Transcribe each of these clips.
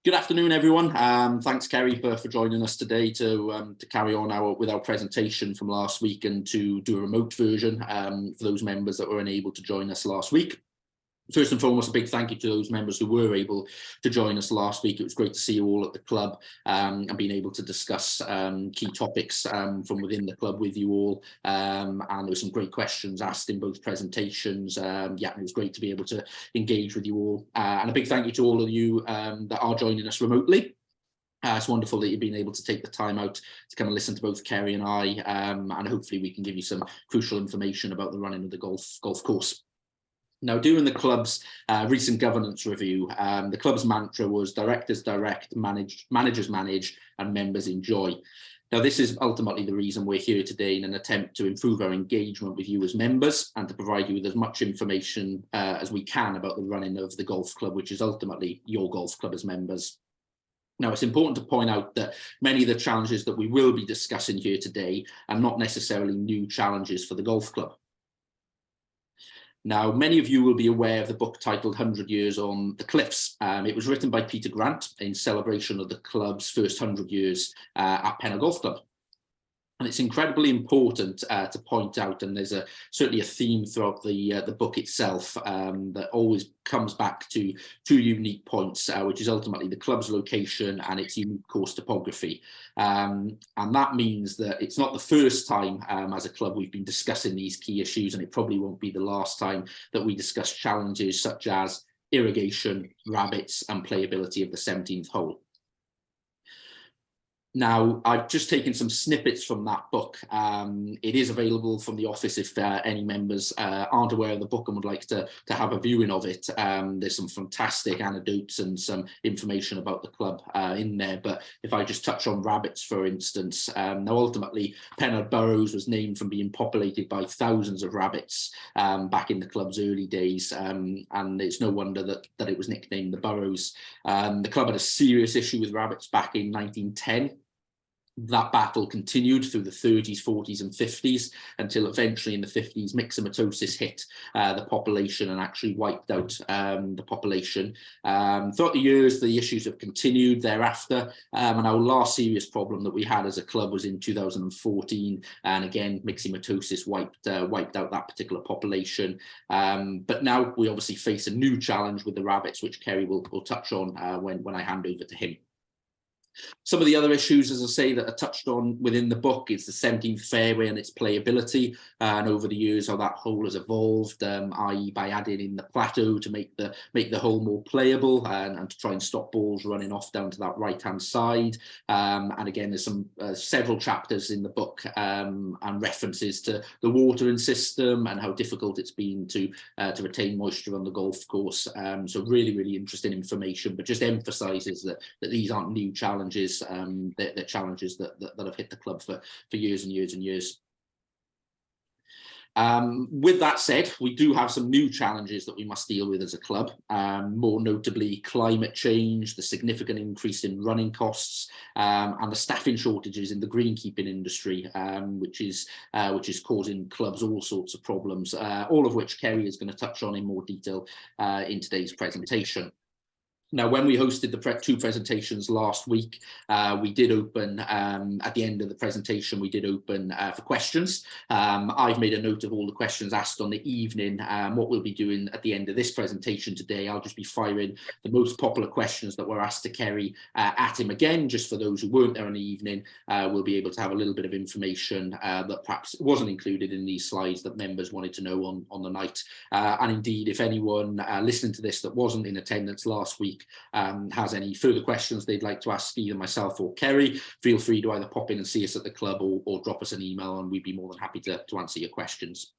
Good afternoon, everyone. Thanks, Kerry, for joining us today to carry on with our presentation from last week and to do a remote version for those members that were unable to join us last week. First and foremost, a big thank you to those members who were able to join us last week. It was great to see you all at the club and being able to discuss key topics from within the club with you all. And there were some great questions asked in both presentations. Yeah, it was great to be able to engage with you all. And a big thank you to all of you that are joining us remotely. It's wonderful that you've been able to take the time out to come and listen to both Kerry and I, and hopefully we can give you some crucial information about the running of the golf course. Now, during the club's recent governance review, the club's mantra was directors direct, managers manage, and members enjoy. Now, this is ultimately the reason we're here today in an attempt to improve our engagement with you as members and to provide you with as much information as we can about the running of the golf club, which is ultimately your golf club as members. Now, it's important to point out that many of the challenges that we will be discussing here today are not necessarily new challenges for the golf club. Now, many of you will be aware of the book titled 100 Years on the Cliffs. It was written by Peter Grant in celebration of the club's first 100 years at Pennell Golf Club. And it's incredibly important to point out, and there's certainly a theme throughout the book itself that always comes back to two unique points, which is ultimately the club's location and its unique course topography. And that means that it's not the first time as a club we've been discussing these key issues, and it probably won't be the last time that we discuss challenges such as irrigation, rabbits, and playability of the 17th hole. Now, I've just taken some snippets from that book. It is available from the office if any members aren't aware of the book and would like to have a viewing of it. There's some fantastic anecdotes and some information about the club in there. But if I just touch on rabbits, for instance, now ultimately Pennell Burrows was named from being populated by thousands of rabbits back in the club's early days. And it's no wonder that it was nicknamed the Burrows. The club had a serious issue with rabbits back in 1910. That battle continued through the 30s, 40s and 50s until eventually in the 50s myxomatosis hit the population and actually wiped out the population. Throughout the years, the issues have continued thereafter, and our last serious problem that we had as a club was in 2014, and again myxomatosis wiped out that particular population. But now we obviously face a new challenge with the rabbits, which Kerry will touch on when I hand over to him. Some of the other issues, as I say, that are touched on within the book is the 17th fairway and its playability, and over the years how that hole has evolved, i.e. by adding in the plateau to make the hole more playable and to try and stop balls running off down to that right-hand side. And again, there's some several chapters in the book and references to the watering system and how difficult it's been to retain moisture on the golf course. So really, really interesting information, but just emphasises that these aren't new challenges. They're challenges that have hit the club for years and years and years. With that said, we do have some new challenges that we must deal with as a club, more notably climate change, the significant increase in running costs, and the staffing shortages in the greenkeeping industry, which is causing clubs all sorts of problems, all of which Kerry is going to touch on in more detail in today's presentation. Now, when we hosted the two presentations last week, we did open, at the end of the presentation, we did open for questions. I've made a note of all the questions asked on the evening. What we'll be doing at the end of this presentation today, I'll just be firing the most popular questions that were asked to Kerry at him again, just for those who weren't there in the evening. We'll be able to have a little bit of information that perhaps wasn't included in these slides that members wanted to know on the night. And indeed, if anyone listening to this that wasn't in attendance last week has any further questions they'd like to ask either myself or Kerry, feel free to either pop in and see us at the club or drop us an email, and we'd be more than happy to answer your questions.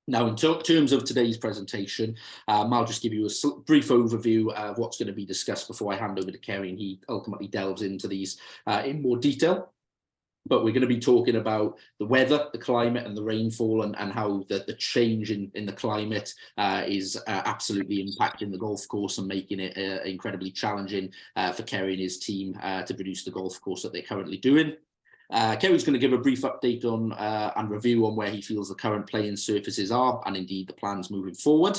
Now, in terms of today's presentation, I'll just give you a brief overview of what's going to be discussed before I hand over to Kerry and he ultimately delves into these in more detail. But we're going to be talking about the weather, the climate and the rainfall, and how the change in the climate is absolutely impacting the golf course and making it incredibly challenging for Kerry and his team to produce the golf course that they're currently doing. Kerry's going to give a brief update on and review on where he feels the current playing surfaces are and indeed the plans moving forward.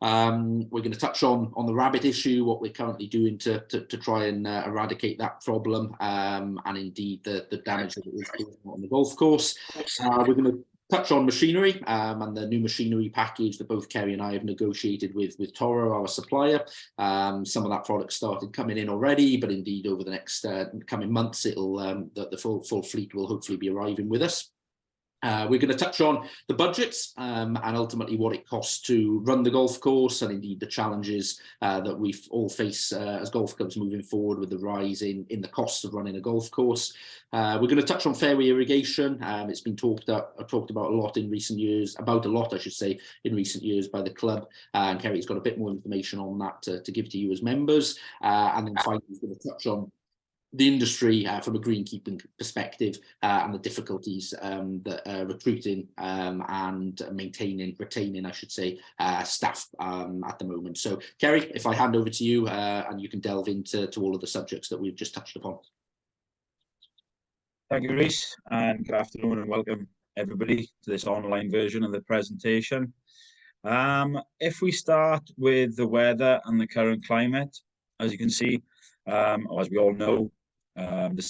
We're going to touch on the rabbit issue, what we're currently doing to try and eradicate that problem, and indeed the damage that it is causing on the golf course. We're going to touch on machinery and the new machinery package that both Kerry and I have negotiated with Toro, our supplier. Some of that product started coming in already, but indeed over the next coming months, it'll the full fleet will hopefully be arriving with us. We're going to touch on the budgets and ultimately what it costs to run the golf course, and indeed the challenges that we all face as golf clubs moving forward with the rise in the costs of running a golf course. We're going to touch on fairway irrigation. It's been talked about a lot in recent years, I should say, in recent years by the club. And Kerry's got a bit more information on that to give to you as members. And then finally, we're going to touch on the industry from a greenkeeping perspective and the difficulties that recruiting and retaining, I should say, staff at the moment. So, Kerry, if I hand over to you and you can delve into all of the subjects that we've just touched upon. Thank you, Rhys, and good afternoon and welcome everybody to this online version of the presentation. If we start with the weather and the current climate, as you can see, or as we all know, the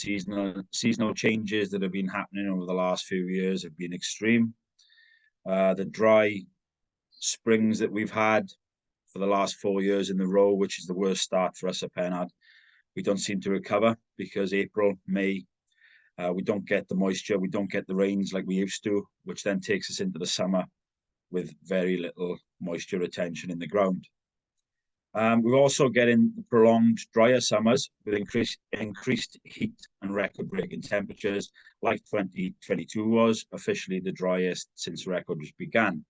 seasonal changes that have been happening over the last few years have been extreme. The dry springs that we've had for the last 4 years in a row, which is the worst start for us at Pennard, we don't seem to recover because April, May, we don't get the moisture, we don't get the rains like we used to, which then takes us into the summer with very little moisture retention in the ground. We're also getting prolonged drier summers with increased heat and record-breaking temperatures, like 2022 was officially the driest since records began.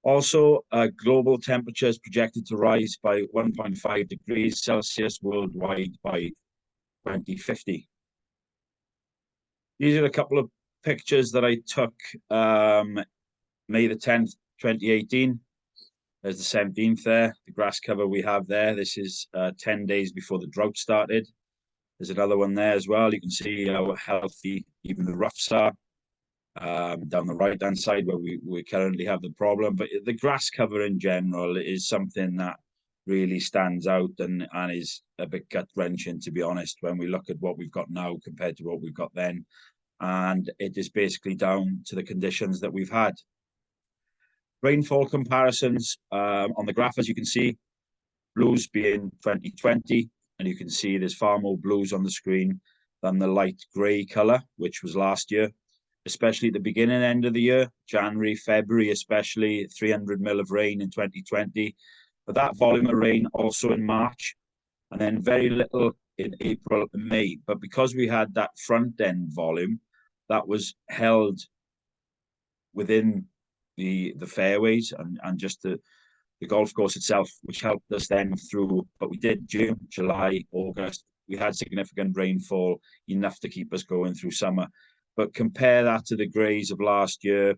Also, global temperatures projected to rise by 1.5 degrees Celsius worldwide by 2050. These are a couple of pictures that I took May the 10th, 2018. There's the 17th there, the grass cover we have there. This is 10 days before the drought started. There's another one there as well. You can see how healthy even the roughs are down the right-hand side where we currently have the problem. But the grass cover in general is something that really stands out and is a bit gut-wrenching, to be honest, when we look at what we've got now compared to what we've got then. And it is basically down to the conditions that we've had. Rainfall comparisons on the graph, as you can see, blues being 2020, and you can see there's far more blues on the screen than the light grey colour, which was last year, especially at the beginning end of the year, January, February, especially 300 mil of rain in 2020, but that volume of rain also in March, and then very little in April and May. But because we had that front end volume, that was held within the fairways and just the golf course itself, which helped us then through. But we did June, July, August. We had significant rainfall, enough to keep us going through summer. But compare that to the greys of last year.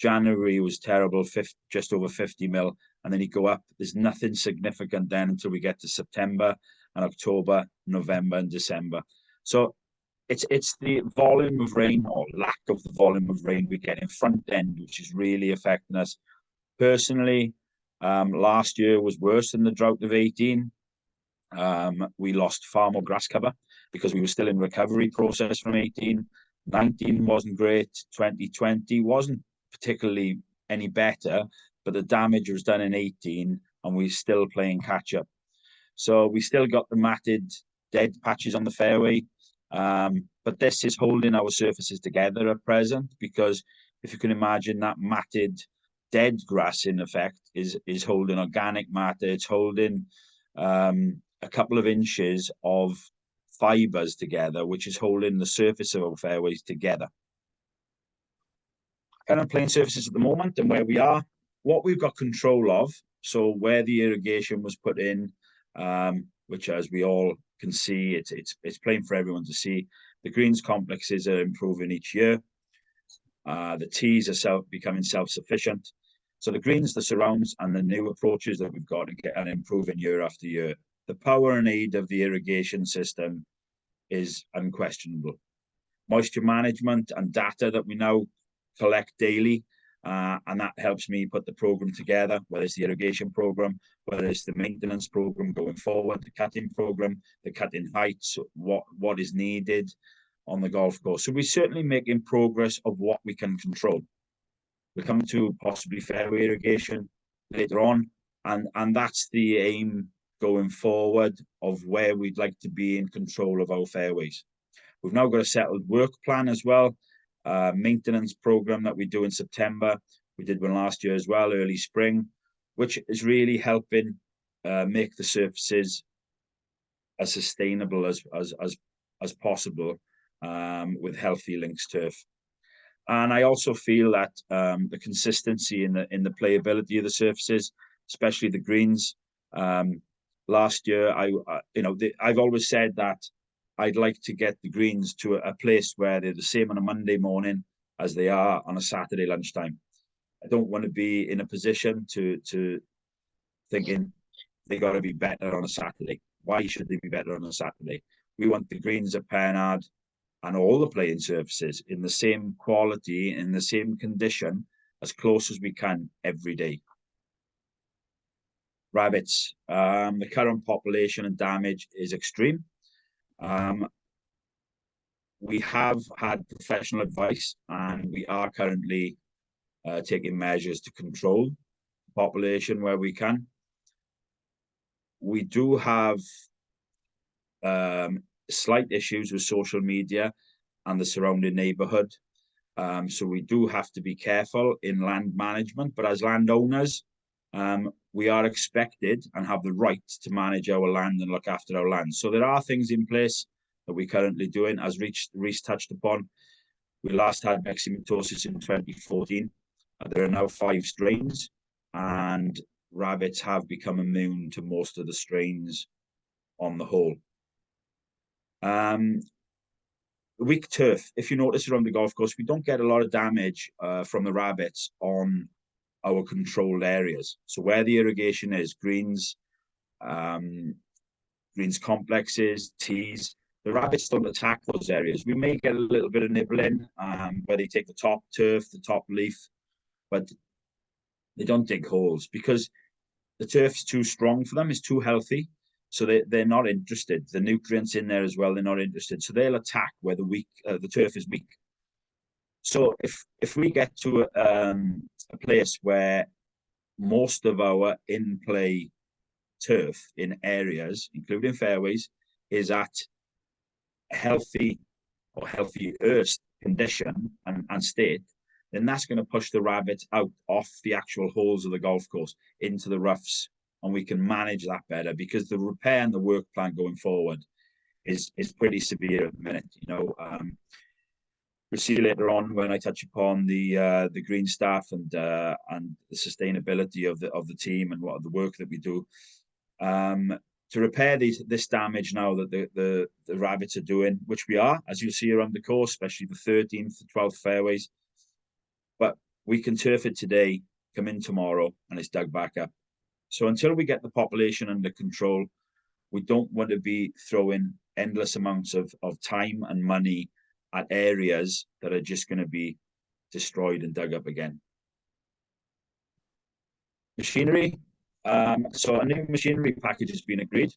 January was terrible, just over 50 mil, and then you go up. There's nothing significant then until we get to September and October, November and December. So it's the volume of rain or lack of the volume of rain we get in front end, which is really affecting us. Personally, last year was worse than the drought of 18. We lost far more grass cover because we were still in recovery process from 18. 19 wasn't great. 2020 wasn't particularly any better, but the damage was done in 18 and we're still playing catch up. So we still got the matted dead patches on the fairway. But this is holding our surfaces together at present, because if you can imagine that matted dead grass in effect is holding organic matter, it's holding a couple of inches of fibers together, which is holding the surface of our fairways together. Kind of playing surfaces at the moment and where we are, what we've got control of, so where the irrigation was put in, which as we all can see, it's plain for everyone to see. The greens complexes are improving each year. The tees are becoming self-sufficient. So the greens, the surrounds, and the new approaches that we've got to get and improving year after year. The power and aid of the irrigation system is unquestionable. Moisture management and data that we now collect daily and that helps me put the program together, whether it's the irrigation program, whether it's the maintenance program going forward, the cutting program, the cutting heights, what is needed on the golf course. So we're certainly making progress of what we can control. We'll come to possibly fairway irrigation later on, and that's the aim going forward of where we'd like to be in control of our fairways. We've now got a settled work plan as well, maintenance program that we do in September. We did one last year as well, early spring, which is really helping make the surfaces as sustainable as possible with healthy links turf. And I also feel that the consistency in the playability of the surfaces, especially the greens. Last year, I've always said that I'd like to get the greens to a place where they're the same on a Monday morning as they are on a Saturday lunchtime. I don't want to be in a position to thinking they got to be better on a Saturday. Why should they be better on a Saturday? We want the greens at Pennard and all the playing surfaces in the same quality, in the same condition, as close as we can every day. Rabbits, the current population and damage is extreme. We have had professional advice, and we are currently taking measures to control the population where we can. We do have slight issues with social media and the surrounding neighbourhood. So we do have to be careful in land management, but as landowners, we are expected and have the right to manage our land and look after our land. So there are things in place that we're currently doing, as Rhys touched upon. We last had myxomatosis in 2014. There are now 5 strains, and rabbits have become immune to most of the strains on the whole. Weak turf. If you notice around the golf course, we don't get a lot of damage from the rabbits on our controlled areas. So where the irrigation is, greens complexes, tees, the rabbits don't attack those areas. We may get a little bit of nibbling where they take the top turf, the top leaf, but they don't dig holes because the turf's too strong for them, it's too healthy. So they're not interested. The nutrients in there as well, they're not interested. So they'll attack where the turf is weak. So if we get to a place where most of our in-play turf in areas, including fairways, is at a healthy or healthier condition and state, then that's going to push the rabbits out off the actual holes of the golf course into the roughs, and we can manage that better because the repair and the work plan going forward is pretty severe at the minute. We'll see later on when I touch upon the green staff and the sustainability of the team and what the work that we do to repair this damage now that the rabbits are doing, which we are, as you'll see around the course, especially the 13th, the 12th fairways. But we can turf it today, come in tomorrow, and it's dug back up. So until we get the population under control, we don't want to be throwing endless amounts of time and money at areas that are just going to be destroyed and dug up again. Machinery. So a new machinery package has been agreed.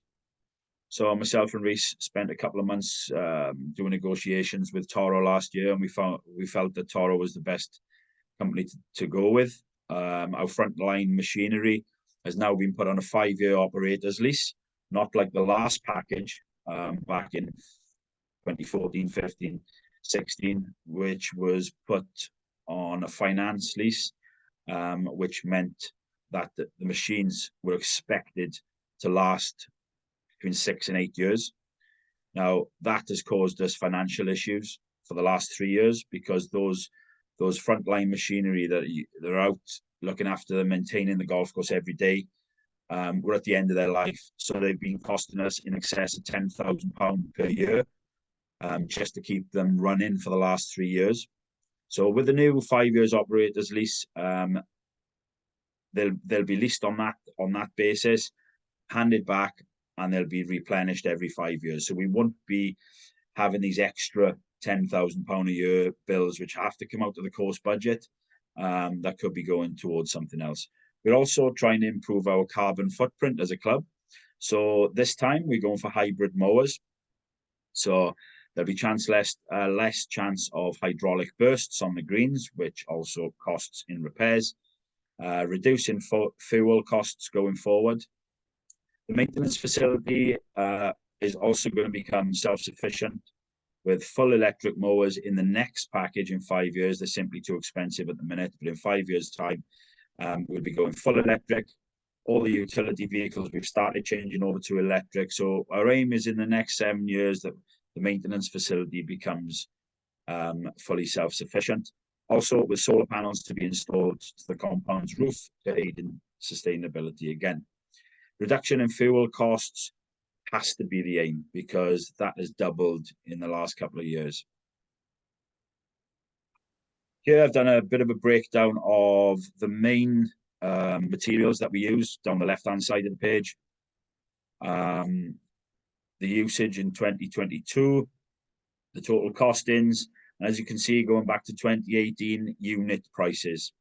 So myself and Rhys spent a couple of months doing negotiations with Toro last year, and we felt that Toro was the best company to go with. Our frontline machinery has now been put on a 5-year operator's lease, not like the last package back in 2014, 15, 16, which was put on a finance lease, which meant that the machines were expected to last between 6 and 8 years. Now, that has caused us financial issues for the last 3 years because those frontline machinery that they're out looking after them, maintaining the golf course every day, were at the end of their life. So they've been costing us in excess of £10,000 per year just to keep them running for the last 3 years. So with the new 5 years operators lease, they'll be leased on that basis, handed back, and they'll be replenished every 5 years. So we won't be having these extra £10,000 a year bills which have to come out of the course budget. that could be going towards something else. We're also trying to improve our carbon footprint as a club. So this time we're going for hybrid mowers. So there'll be less chance of hydraulic bursts on the greens, which also costs in repairs, reducing fuel costs going forward. The maintenance facility is also going to become self-sufficient with full electric mowers in the next package in 5 years. They're simply too expensive at the minute, but in 5 years' time, we'll be going full electric. All the utility vehicles we've started changing over to electric. So our aim is in the next 7 years that the maintenance facility becomes fully self-sufficient. Also, with solar panels to be installed to the compound's roof to aid in sustainability again. Reduction in fuel costs has to be the aim because that has doubled in the last couple of years. Here I've done a bit of a breakdown of the main materials that we use down the left-hand side of the page. The usage in 2022, the total costings, and as you can see, going back to 2018, unit prices.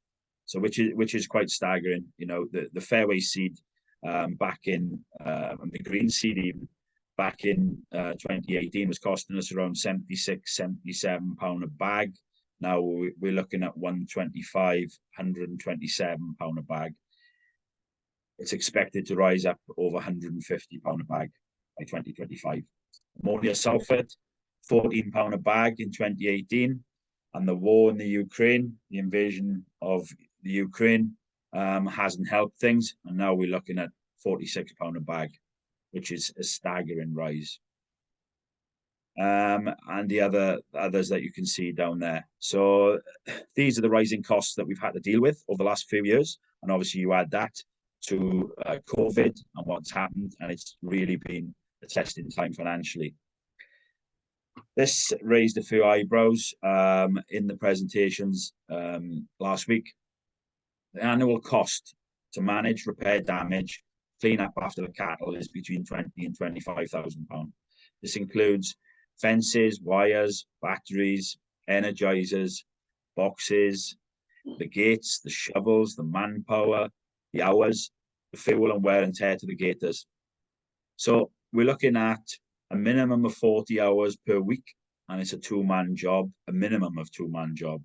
So which is quite staggering. You know, the fairway seed back in and the green seed even back in 2018 was costing us around £76–77 a bag. Now we're looking at £125, £127 a bag. It's expected to rise up over £150 a bag by 2025. Ammonium sulfate, £14 a bag in 2018, and the war in the Ukraine, the invasion of the Ukraine, hasn't helped things, and now we're looking at £46 a bag, which is a staggering rise. And the others that you can see down there. So these are the rising costs that we've had to deal with over the last few years, and obviously you add that to COVID and what's happened, and it's really been a testing time financially. This raised a few eyebrows in the presentations last week. The annual cost to manage, repair damage, clean up after the cattle is between £20,000 and £25,000. This includes fences, wires, batteries, energizers, boxes, the gates, the shovels, the manpower, the hours, the fuel and wear and tear to the gators. So we're looking at a minimum of 40 hours per week, and it's a two-man job, a minimum of two-man job,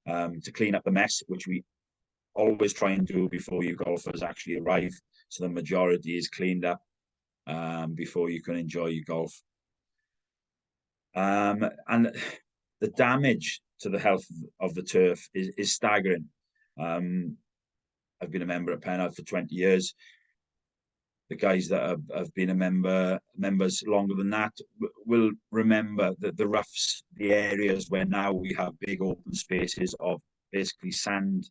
to clean up the mess, which we always try and do before you golfers actually arrive. So the majority is cleaned up before you can enjoy your golf. And the damage to the health of the turf is staggering. I've been a member at Penarth for 20 years. The guys that have been members longer than that will remember that the roughs, the areas where now we have big open spaces of basically sand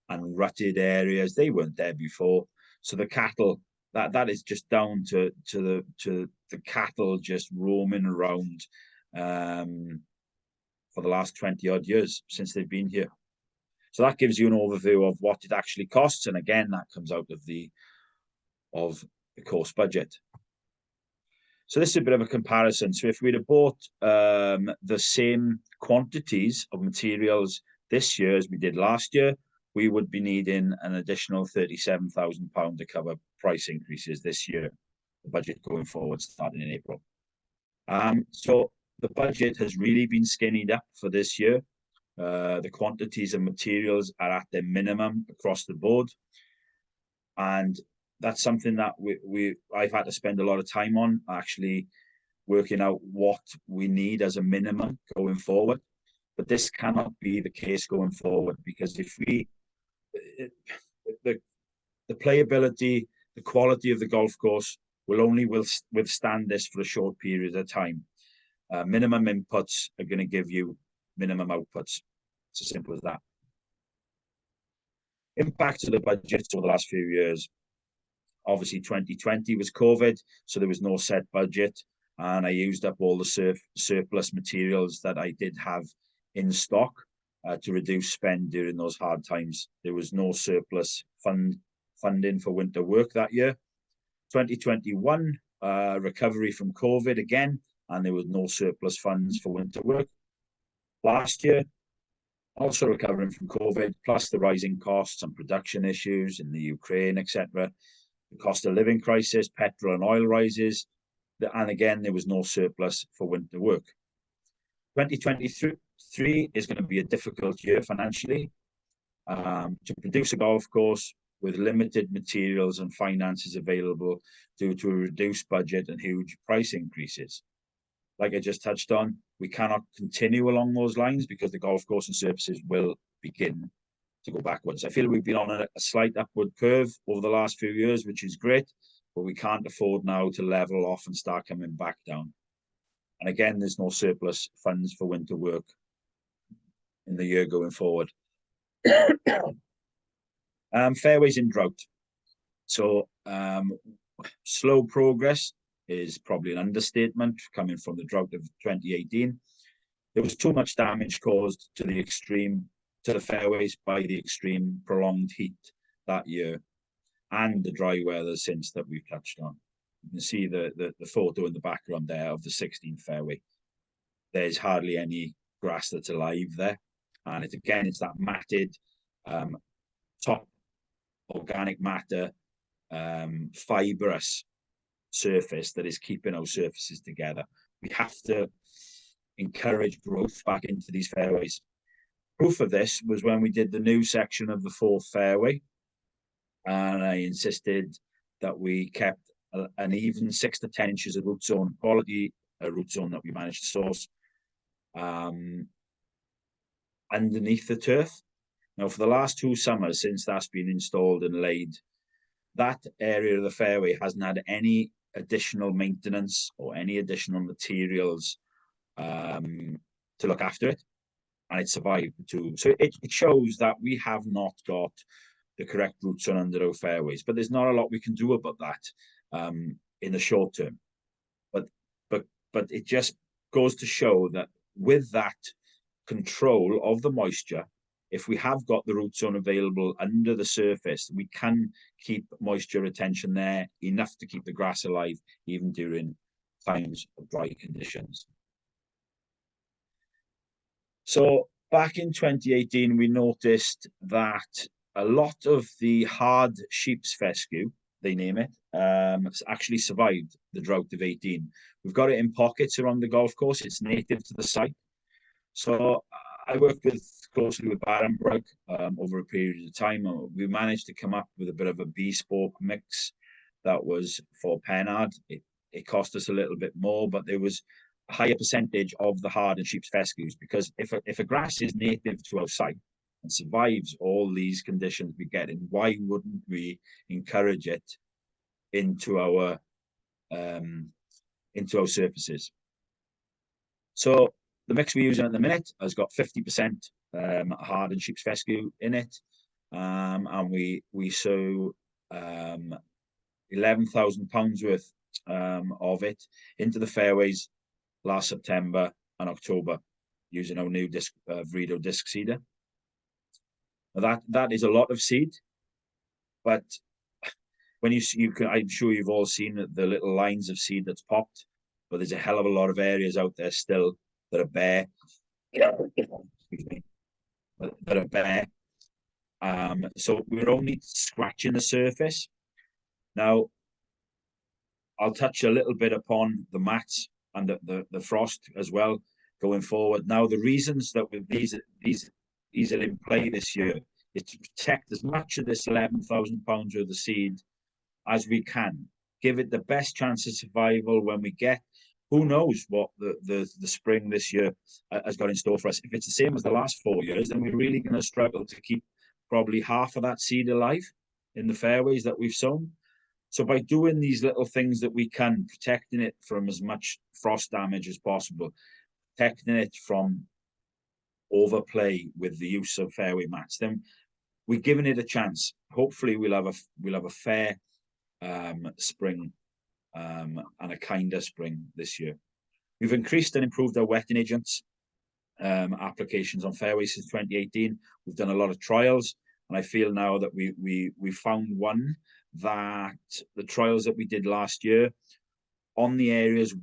and rutted areas, they weren't there before. So the cattle, that is just down to the cattle just roaming around for the last 20 odd years since they've been here. So that gives you an overview of what it actually costs, and again that comes out of the course budget. So this is a bit of a comparison. So if we'd have bought the same quantities of materials this year as we did last year, we would be needing an additional £37,000 to cover price increases this year, the budget going forward starting in April. So the budget has really been skinnied up for this year. The quantities of materials are at their minimum across the board. And that's something that I've had to spend a lot of time on, actually working out what we need as a minimum going forward. But this cannot be the case going forward, because if the playability, the quality of the golf course will only withstand this for a short period of time. Minimum inputs are going to give you minimum outputs. It's as simple as that. Impact of the budget over the last few years. Obviously 2020 was COVID, so there was no set budget, and I used up all the surplus materials that I did have in stock to reduce spend during those hard times. There was no surplus funding for winter work that year. 2021, recovery from COVID again, and there was no surplus funds for winter work. Last year, Also recovering from COVID, plus the rising costs and production issues in the Ukraine, etc. The cost of living crisis, petrol and oil rises, and again, there was no surplus for winter work. 2023 is going to be a difficult year financially. To produce a golf course with limited materials and finances available due to a reduced budget and huge price increases. Like I just touched on, we cannot continue along those lines because the golf course and surfaces will begin to go backwards. I feel we've been on a slight upward curve over the last few years, which is great, but we can't afford now to level off and start coming back down. And again, there's no surplus funds for winter work in the year going forward. Fairways in drought. So slow progress is probably an understatement coming from the drought of 2018. There was too much damage caused to the fairways by the extreme prolonged heat that year and the dry weather since that we've touched on. You can see the photo in the background there of the 16th fairway. There's hardly any grass that's alive there. And it's that matted top organic matter fibrous surface that is keeping our surfaces together. We have to encourage growth back into these fairways. Proof of this was when we did the new section of the 4th fairway, and I insisted that we kept an even 6 to 10 inches of root zone, quality root zone that we managed to source underneath the turf. Now, for the last 2 summers since that's been installed and laid, that area of the fairway hasn't had any additional maintenance or any additional materials to look after it, and it survived too. So it shows that we have not got the correct root zone under our fairways, but there's not a lot we can do about that in the short term. But it just goes to show that with that control of the moisture, if we have got the root zone available under the surface, we can keep moisture retention there enough to keep the grass alive even during times of dry conditions. So back in 2018, we noticed that a lot of the hard sheep's fescue, they name it, actually survived the drought of 18. We've got it in pockets around the golf course. It's native to the site. So I worked closely with Barenbrug over a period of time. We managed to come up with a bit of a bespoke mix that was for Pennard. It cost us a little bit more, but there was a higher percentage of the hard and sheep's fescues, because if a grass is native to our site and survives all these conditions we get in, why wouldn't we encourage it into our surfaces? So the mix we're using at the minute has got 50% hard and sheep's fescue in it, and we sow 11,000 pounds worth of it into the fairways last September and October using our new Vrido disc seeder. Now that is a lot of seed, but when you can, I'm sure you've all seen the little lines of seed that's popped, but there's a hell of a lot of areas out there still that are bare. Excuse me, that are bare. So we're only scratching the surface. Now, I'll touch a little bit upon the mats and the frost as well going forward. Now, the reasons that these are in play this year is to protect as much of this 11,000 pounds worth of seed as we can. Give it the best chance of survival when we get, who knows what the spring this year has got in store for us. If it's the same as the last 4 years, then we're really going to struggle to keep probably half of that seed alive in the fairways that we've sown. So by doing these little things that we can, protecting it from as much frost damage as possible, protecting it from overplay with the use of fairway mats, then we're giving it a chance. Hopefully we'll have a fair spring and a kinder spring this year. We've increased and improved our wetting agents applications on fairways since 2018. We've done a lot of trials, and I feel now that we found one that the trials that we did last year on the areas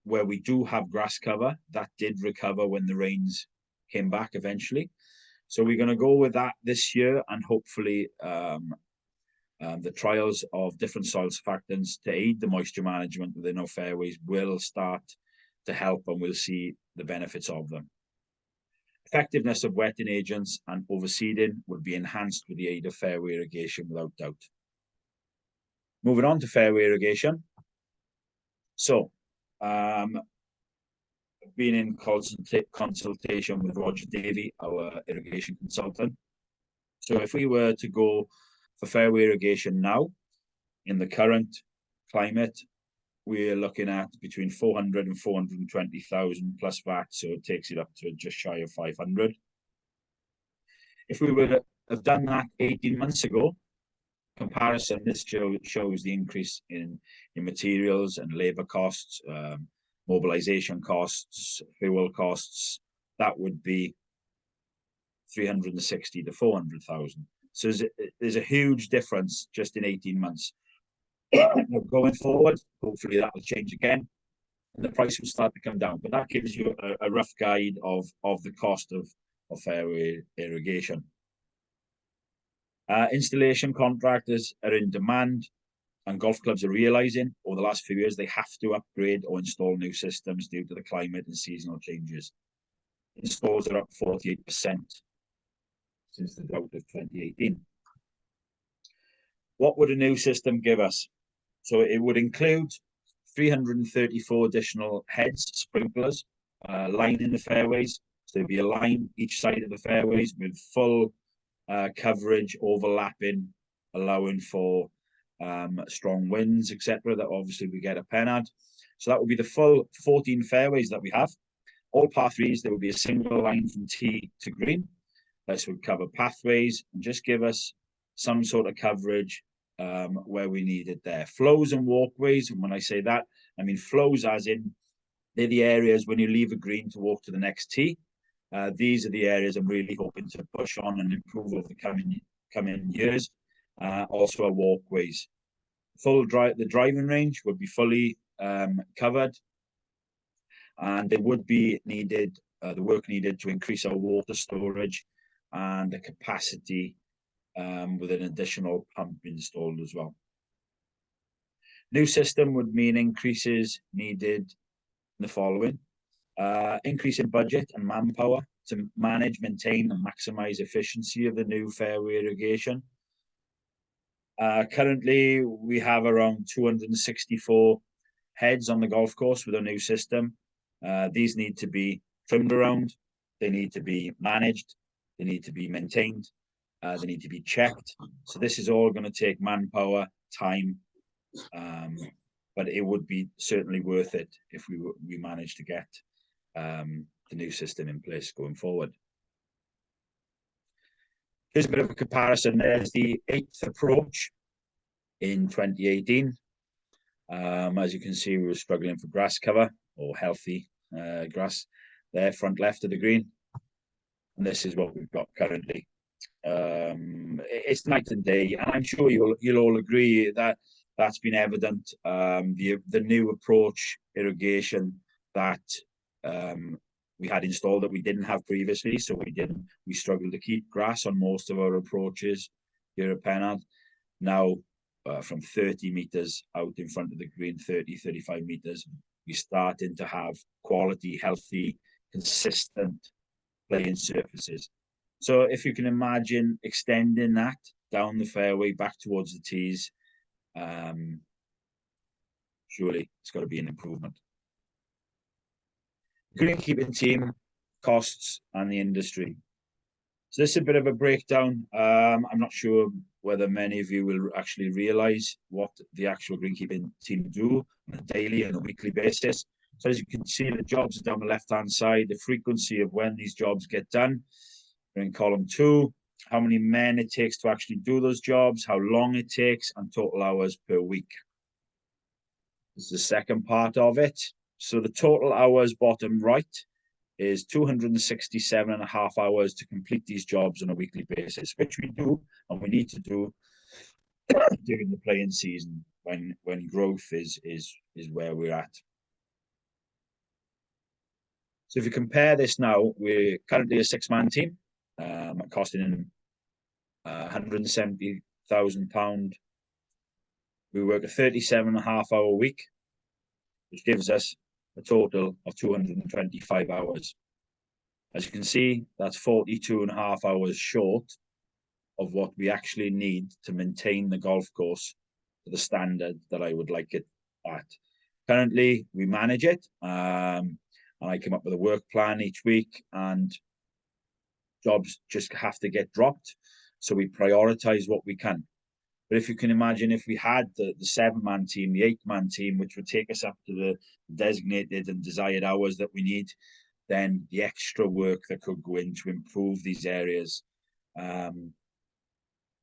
where we do have grass cover, that did recover when the rains came back eventually. So we're going to go with that this year, and hopefully the trials of different soil surfactants to aid the moisture management within our fairways will start to help, and we'll see the benefits of them. Effectiveness of wetting agents and overseeding would be enhanced with the aid of fairway irrigation without doubt. Moving on to fairway irrigation. So, been in consultation with Roger Davey, our irrigation consultant. So if we were to go for fairway irrigation now, in the current climate, we're looking at between 400 and 420,000 plus VAT, so it takes it up to just shy of 500. If we were to have done that 18 months ago, comparison, this shows the increase in materials and labor costs, mobilization costs, fuel costs. That would be 360 to 400,000. So there's a huge difference just in 18 months. Going forward, hopefully that will change again, and the price will start to come down. But that gives you a rough guide of the cost of fairway irrigation. Installation contractors are in demand, and golf clubs are realizing over the last few years they have to upgrade or install new systems due to the climate and seasonal changes. Installs are up 48% since the drought of 2018. What would a new system give us? So it would include 334 additional heads, sprinklers, lining the fairways. So there'd be a line each side of the fairways with full coverage, overlapping, allowing for strong winds, etc. That obviously we get a Pennard. So that would be the full 14 fairways that we have. All par threes, there would be a single line from tee to green. This would cover pathways and just give us some sort of coverage where we need it there. Flows and walkways, and when I say that, I mean flows as in they're the areas when you leave a green to walk to the next tee. These are the areas I'm really hoping to push on and improve over the coming years. Also our walkways. The driving range would be fully covered, and there would be needed the work needed to increase our water storage and the capacity with an additional pump installed as well. New system would mean increases needed in the following. Increase in budget and manpower to manage, maintain and maximize efficiency of the new fairway irrigation. Currently, we have around 264 heads on the golf course with a new system. These need to be trimmed around, they need to be managed, they need to be maintained, they need to be checked. So this is all going to take manpower, time, but it would be certainly worth it if we manage to get the new system in place going forward. Here's a bit of a comparison. There's the 8th approach in 2018. As you can see, we were struggling for grass cover or healthy grass there, front left of the green. And this is what we've got currently. It's night and day, and I'm sure you'll all agree that that's been evident. The new approach irrigation that we had installed that we didn't have previously, so we struggled to keep grass on most of our approaches here at Pennard. Now from 30 meters out in front of the green, 35 meters, we're starting to have quality, healthy, consistent playing surfaces. So if you can imagine extending that down the fairway back towards the tees, surely it's got to be an improvement. Greenkeeping team, costs and the industry. So this is a bit of a breakdown. I'm not sure whether many of you will actually realize what the actual greenkeeping team do on a daily and a weekly basis. So as you can see, the jobs are down the left-hand side, the frequency of when these jobs get done. We're in column 2, how many men it takes to actually do those jobs, how long it takes, and total hours per week. This is the second part of it. So the total hours bottom right is 267.5 hours to complete these jobs on a weekly basis, which we do and we need to do during the playing season when growth is where we're at. So if you compare this now, we're currently a 6-man team. costing him £170,000. We work a 37.5-hour week, which gives us a total of 225 hours. As you can see, that's 42.5 hours short of what we actually need to maintain the golf course to the standard that I would like it at. Currently, we manage it, and I come up with a work plan each week, and jobs just have to get dropped. So we prioritize what we can. But if you can imagine, if we had the 7-man team, the 8-man team, which would take us up to the designated and desired hours that we need, then the extra work that could go in to improve these areas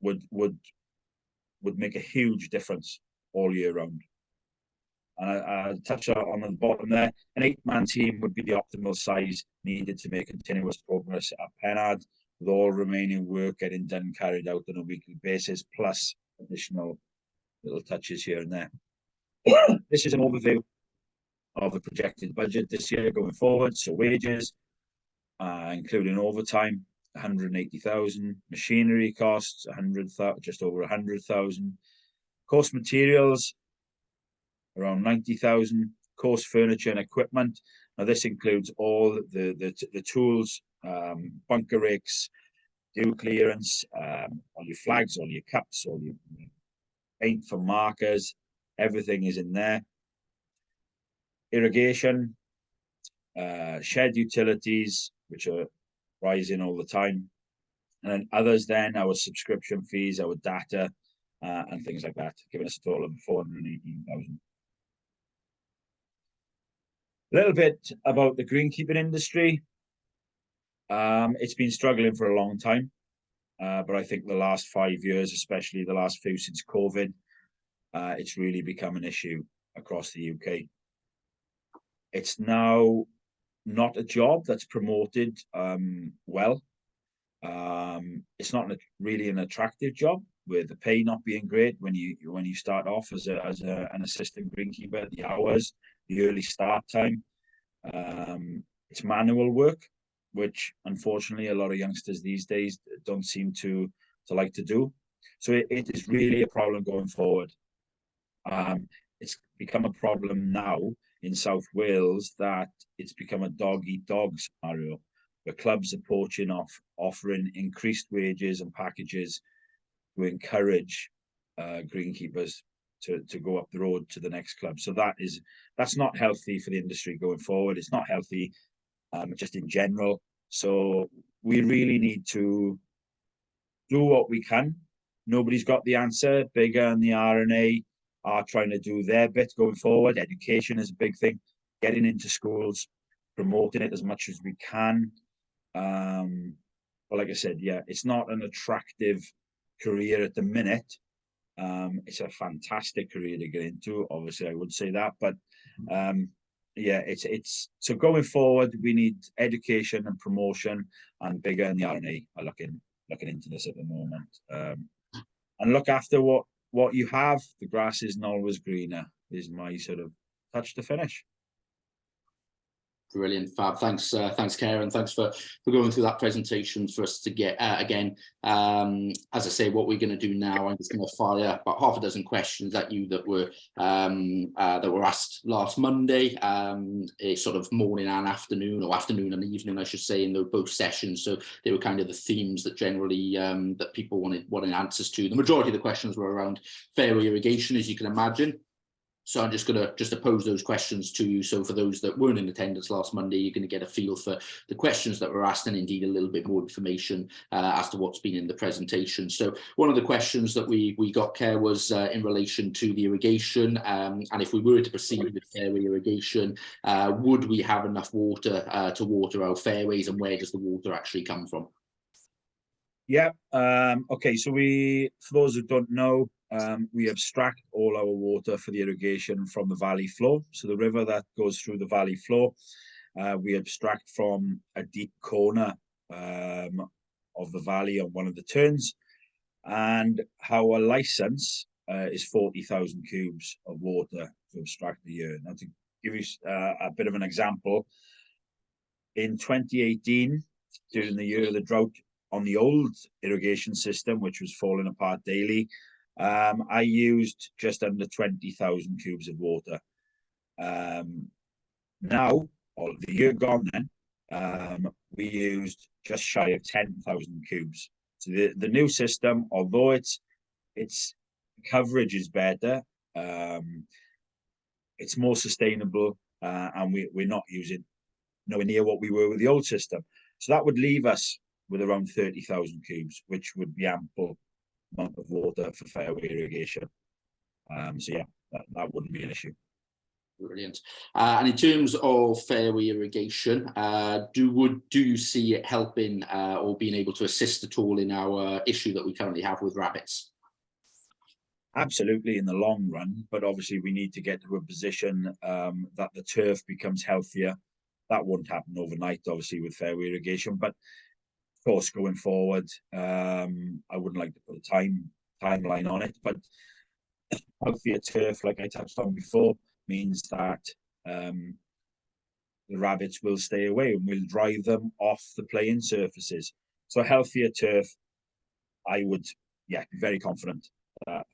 would make a huge difference all year round. And I touch on the bottom there, an 8-man team would be the optimal size needed to make continuous progress at Pennard, with all remaining work getting done, carried out on a weekly basis, plus additional little touches here and there. This is an overview of the projected budget this year going forward. So wages, including overtime, 180,000, machinery costs, just over 100,000, course materials, around 90,000, course furniture and equipment. Now this includes all the tools, bunker rakes, dew clearance, all your flags, all your cups, all your paint for markers, everything is in there. Irrigation, shed utilities, which are rising all the time, and then others, then our subscription fees, our data, and things like that, giving us a total of 418,000. A little bit about the greenkeeping industry. It's been struggling for a long time, but I think the last 5 years, especially the last few since COVID, it's really become an issue across the UK. It's now not a job that's promoted well. It's not really an attractive job, with the pay not being great when you start off as an assistant greenkeeper. The hours, the early start time, it's manual work, which unfortunately a lot of youngsters these days don't seem to like to do. So it is really a problem going forward. It's become a problem now in South Wales that it's become a dog-eat-dog scenario, where clubs are poaching off, offering increased wages and packages to encourage greenkeepers to go up the road to the next club. So that's not healthy for the industry going forward. It's not healthy just in general. So we really need to do what we can. Nobody's got the answer. Bigger and the RNA are trying to do their bit going forward. Education is a big thing. Getting into schools, promoting it as much as we can. But like I said, yeah, it's not an attractive career at the minute. It's a fantastic career to get into. Obviously, I would say that, but yeah, it's so going forward, we need education and promotion, and Bigger and the RNA are looking into this at the moment. And look after what you have. The grass isn't always greener, is my sort of touch to finish. Brilliant, Fab. Thanks, Karen. Thanks for going through that presentation for us to get. Again, as I say, what we're going to do now, I'm just going to fire about half a dozen questions at you that were asked last Monday, a sort of morning and afternoon, or afternoon and evening, I should say, in both sessions. So they were kind of the themes that generally that people wanted answers to. The majority of the questions were around fairway irrigation, as you can imagine. So I'm just going to pose those questions to you. So for those that weren't in attendance last Monday, you're going to get a feel for the questions that were asked, and indeed a little bit more information as to what's been in the presentation. So one of the questions that we got, Care, was in relation to the irrigation. And if we were to proceed with fairway irrigation, would we have enough water to water our fairways, and where does the water actually come from? Yeah. Okay. So for those who don't know, we abstract all our water for the irrigation from the valley flow. So the river that goes through the valley flow, we abstract from a deep corner of the valley on one of the turns, and our license is 40,000 cubes of water to abstract a year. Now, to give you a bit of an example, in 2018, during the year of the drought, on the old irrigation system, which was falling apart daily, I used just under 20,000 cubes of water. Now, or the year gone then, we used just shy of 10,000 cubes. So the new system, although its coverage is better, it's more sustainable, and we're not using nowhere near what we were with the old system. So that would leave us with around 30,000 cubes, which would be ample amount of water for fairway irrigation. So yeah, that wouldn't be an issue. Brilliant. And in terms of fairway irrigation, do you see it helping or being able to assist at all in our issue that we currently have with rabbits? Absolutely, in the long run, but obviously we need to get to a position that the turf becomes healthier. That won't happen overnight, obviously, with fairway irrigation. But of course, going forward, I wouldn't like to put a timeline on it, but healthier turf, like I touched on before, means that the rabbits will stay away and we'll drive them off the playing surfaces. So healthier turf, I would, be very confident that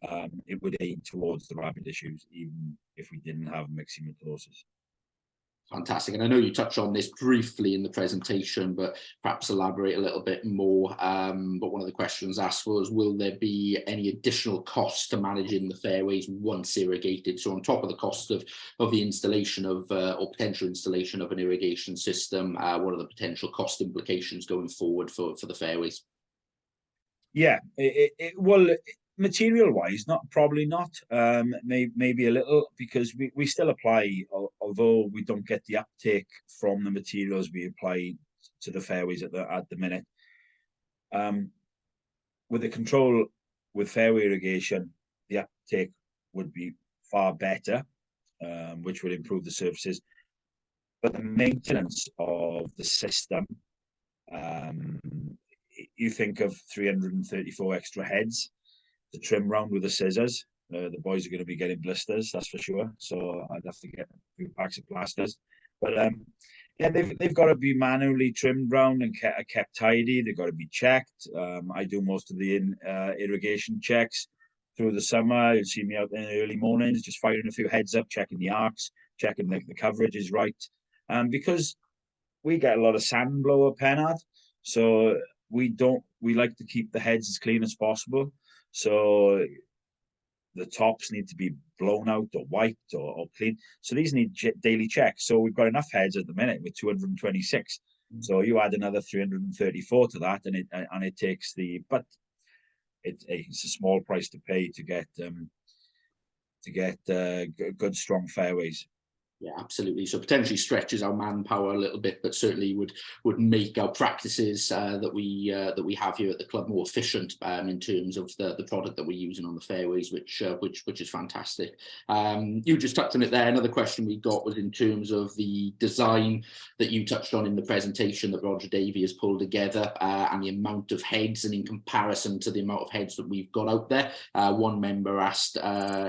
it would aid towards the rabbit issues, even if we didn't have myxomatosis. Fantastic. And I know you touched on this briefly in the presentation, but perhaps elaborate a little bit more. But one of the questions asked was, will there be any additional costs to managing the fairways once irrigated? So on top of the cost of the installation of or potential installation of an irrigation system, what are the potential cost implications going forward for the fairways? Yeah, well, material wise, probably not. Maybe a little, because we still apply, although we don't get the uptake from the materials we apply to the fairways at the minute. With the control with fairway irrigation, the uptake would be far better, which would improve the surfaces. But the maintenance of the system, you think of 334 extra heads to trim round with the scissors. The boys are going to be getting blisters, that's for sure. So I'd have to get a few packs of plasters. But yeah, they've got to be manually trimmed round and kept tidy. They've got to be checked. I do most of the irrigation checks through the summer. You'll see me out in the early mornings, just firing a few heads up, checking the arcs, checking the coverage is right. Because we get a lot of sand blower Pennard, so we like to keep the heads as clean as possible. So the tops need to be blown out or wiped or clean. So these need daily checks. So we've got enough heads at the minute with 226. So you add another 334 to that, and it takes but it's a small price to pay to get good strong fairways. Yeah, absolutely. So potentially stretches our manpower a little bit, but certainly would make our practices that we have here at the club more efficient in terms of the product that we're using on the fairways, which is fantastic. You just touched on it there. Another question we got was in terms of the design that you touched on in the presentation that Roger Davey has pulled together, and the amount of heads, and in comparison to the amount of heads that we've got out there. One member asked,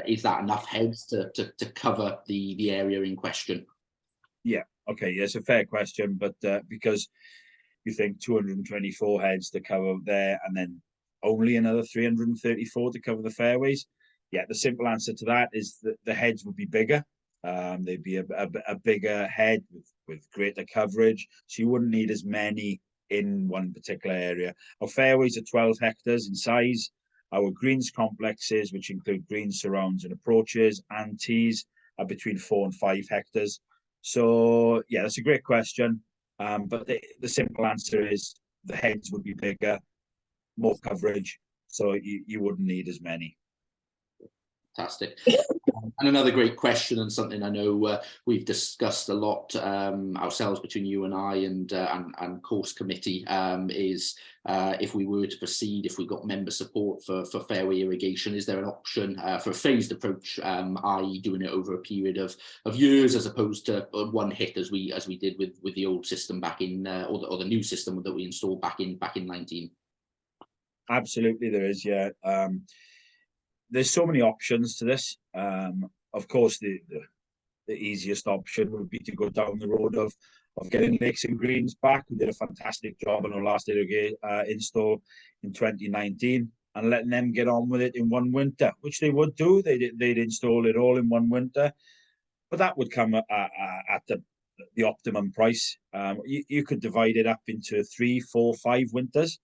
is that enough heads to cover the area in question? Yeah, okay, yeah, it's a fair question, but because you think 224 heads to cover there and then only another 334 to cover the fairways, yeah, the simple answer to that is that the heads would be bigger. They'd be a bigger head with greater coverage, so you wouldn't need as many in one particular area. Our fairways are 12 hectares in size. Our greens complexes, which include greens, surrounds and approaches and tees, are between 4 and 5 hectares. So yeah, that's a great question. But the simple answer is the heads would be bigger, more coverage, so you wouldn't need as many. Fantastic. And another great question, and something I know we've discussed a lot ourselves between you and I and course committee, is if we were to proceed, if we got member support for fairway irrigation, is there an option for a phased approach, i.e. doing it over a period of years as opposed to one hit as we did with the old system back in or the new system that we installed back in 19? Absolutely, there is, yeah. There's so many options to this. Of course, the easiest option would be to go down the road of of getting Lakes and Greens back. We did a fantastic job on our last install in 2019, and letting them get on with it in one winter, which they would do. They'd install it all in one winter, but that would come at the optimum price. You could divide it up into 3, 4, 5 winters.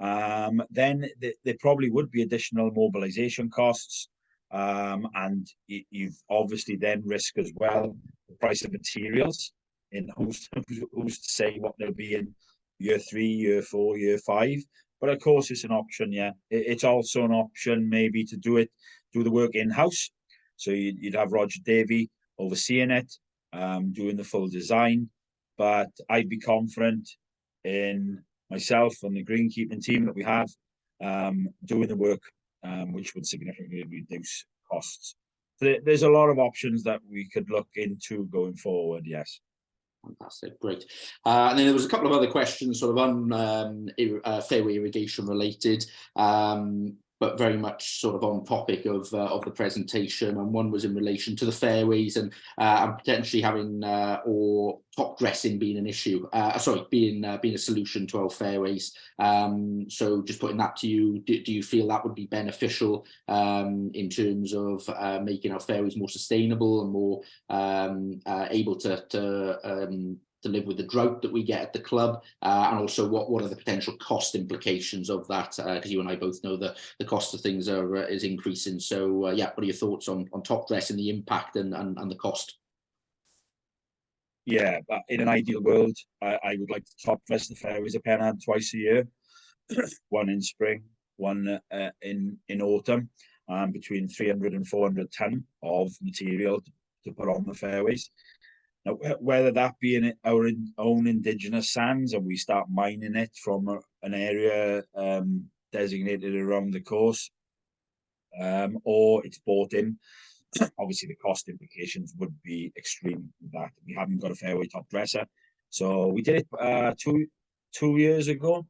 Then there probably would be additional mobilization costs, and you've obviously then risk as well the price of materials. In who's to say what they'll be in year 3, year 4, year 5. But of course, it's an option. Yeah, it's also an option maybe to do the work in house. So you'd have Roger Davey overseeing it, doing the full design. But I'd be confident in myself and the greenkeeping team that we have doing the work, which would significantly reduce costs. So there's a lot of options that we could look into going forward. Yes. Fantastic, great. And then there was a couple of other questions sort of on fairway irrigation related, but very much sort of on topic of the presentation. And one was in relation to the fairways and potentially having or top dressing being an issue. Being a solution to our fairways. So just putting that to you, do you feel that would be beneficial in terms of making our fairways more sustainable and more able to live with the drought that we get at the club, and also what are the potential cost implications of that? Because you and I both know the cost of things is increasing. So yeah, what are your thoughts on top dressing, the impact and the cost? Yeah, but in an ideal world, I would like to top dress the fairways of Pennard twice a year, one in spring, one in autumn, between 300 and 400 ton of material to put on the fairways. Now, whether that be in our own indigenous sands and we start mining it from an area designated around the course, or it's bought in, obviously the cost implications would be extreme with that. We haven't got a fairway top dresser. So we did it two years ago.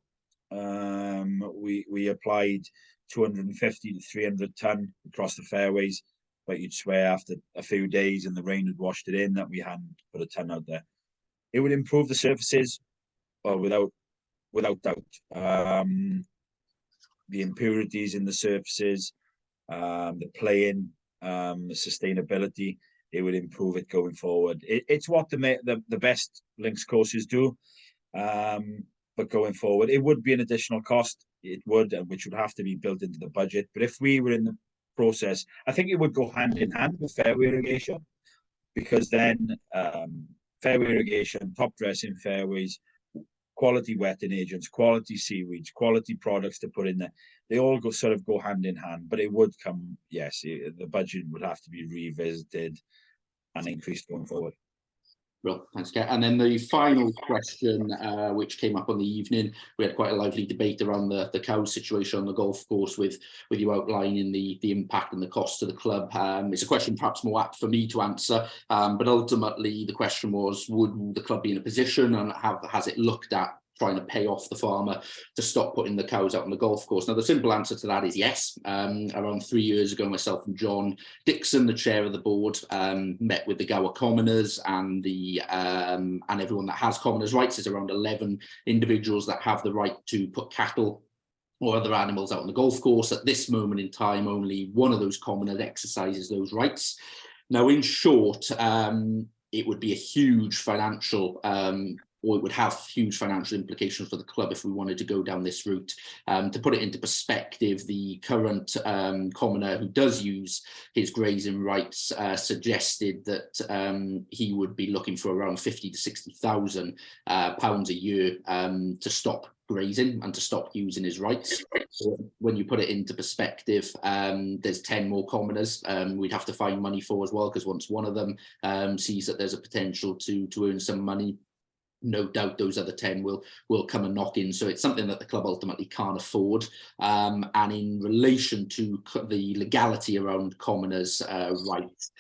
We applied 250 to 300 ton across the fairways. But you'd swear after a few days and the rain had washed it in that we hadn't put a ton out there. It would improve the surfaces, well, without doubt. The impurities in the surfaces, the playing, the sustainability, it would improve it going forward. It's what the best links courses do. But going forward, it would be an additional cost. It would, which would have to be built into the budget. But if we were in the process, I think it would go hand in hand with fairway irrigation, because then fairway irrigation, top dressing fairways, quality wetting agents, quality seaweeds, quality products to put in there, they all sort of go hand in hand. But it would come, yes, the budget would have to be revisited and increased going forward. Well, thanks, Kat. And then the final question, which came up on the evening, we had quite a lively debate around the cow situation on the golf course with you outlining the impact and the cost to the club. It's a question perhaps more apt for me to answer, but ultimately the question was, would the club be in a position and has it looked at trying to pay off the farmer to stop putting the cows out on the golf course? Now, the simple answer to that is yes. Around 3 years ago, myself and John Dixon, the chair of the board, met with the Gower commoners and and everyone that has commoners' rights. There's around 11 individuals that have the right to put cattle or other animals out on the golf course. At this moment in time, only one of those commoners exercises those rights. Now, in short, it would be a huge financial or it would have huge financial implications for the club if we wanted to go down this route. To put it into perspective, the current commoner who does use his grazing rights suggested that he would be looking for around 50 to 60,000 pounds a year to stop grazing and to stop using his rights. So when you put it into perspective, there's 10 more commoners we'd have to find money for as well, because once one of them sees that there's a potential to earn some money, no doubt those other 10 will come and knock in. So it's something that the club ultimately can't afford. And in relation to the legality around commoners' rights,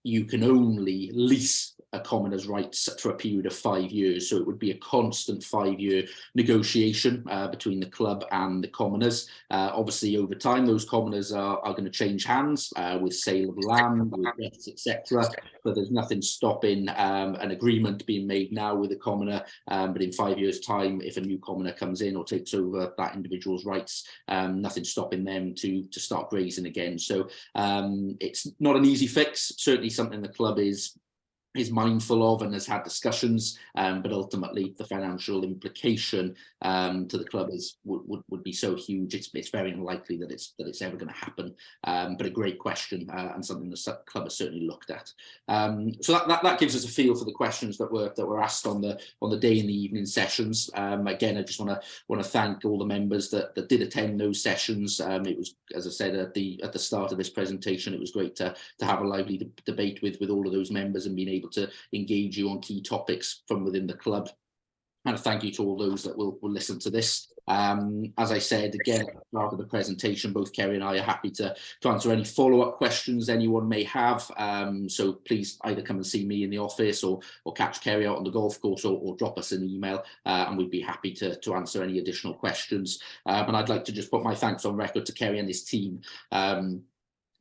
you can only lease a commoner's rights for a period of 5 years. So it would be a constant 5-year negotiation between the club and the commoners. Obviously, over time, those commoners are going to change hands with sale of land, with debts, etc. But there's nothing stopping an agreement being made now with a commoner. But in 5 years' time, if a new commoner comes in or takes over that individual's rights, nothing stopping them to start grazing again. So it's not an easy fix. Certainly something the club is mindful of and has had discussions, but ultimately the financial implication to the club would be so huge. It's very unlikely that it's ever going to happen. But a great question and something the club has certainly looked at. So that gives us a feel for the questions that were asked on the day and the evening sessions. Again, I just want to thank all the members that did attend those sessions. It was, as I said at the start of this presentation, it was great to have a lively debate with all of those members and being able to engage you on key topics from within the club. And a thank you to all those that will listen to this. As I said, again, at the start of the presentation, both Kerry and I are happy to answer any follow-up questions anyone may have. So please either come and see me in the office or catch Kerry out on the golf course or drop us an email and we'd be happy to answer any additional questions. And I'd like to just put my thanks on record to Kerry and his team.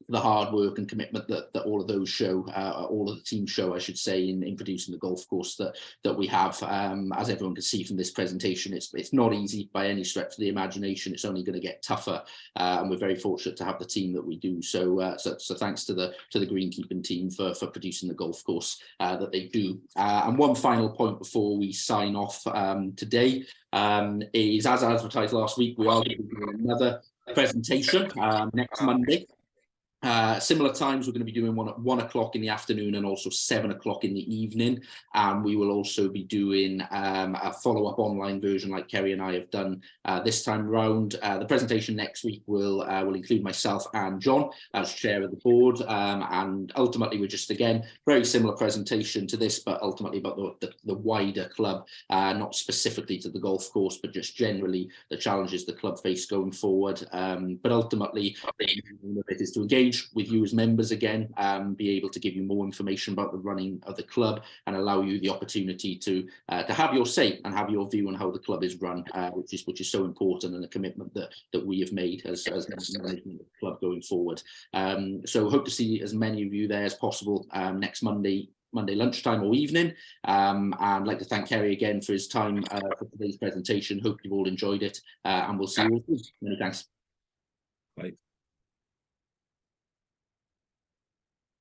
The hard work and commitment that all of those show, all of the team show, I should say, in producing the golf course that we have. As everyone can see from this presentation, it's not easy by any stretch of the imagination. It's only going to get tougher, and we're very fortunate to have the team that we do. So thanks to the greenkeeping team for producing the golf course that they do. And one final point before we sign off today is, as advertised last week, we are going to be doing another presentation next Monday. Similar times, we're going to be doing one at 1 o'clock in the afternoon and also 7 o'clock in the evening. And we will also be doing a follow-up online version like Kerry and I have done this time round. The presentation next week will include myself and John as chair of the board. And ultimately, we're just, again, very similar presentation to this, but ultimately about the wider club, not specifically to the golf course, but just generally the challenges the club face going forward. But ultimately, it is to engage with you as members again, be able to give you more information about the running of the club and allow you the opportunity to have your say and have your view on how the club is run, which is so important, and a commitment that we have made as management of the club going forward. So hope to see as many of you there as possible next Monday lunchtime or evening. And I'd like to thank Kerry again for his time for today's presentation. Hope you've all enjoyed it, and we'll see you all soon. Many thanks. Bye.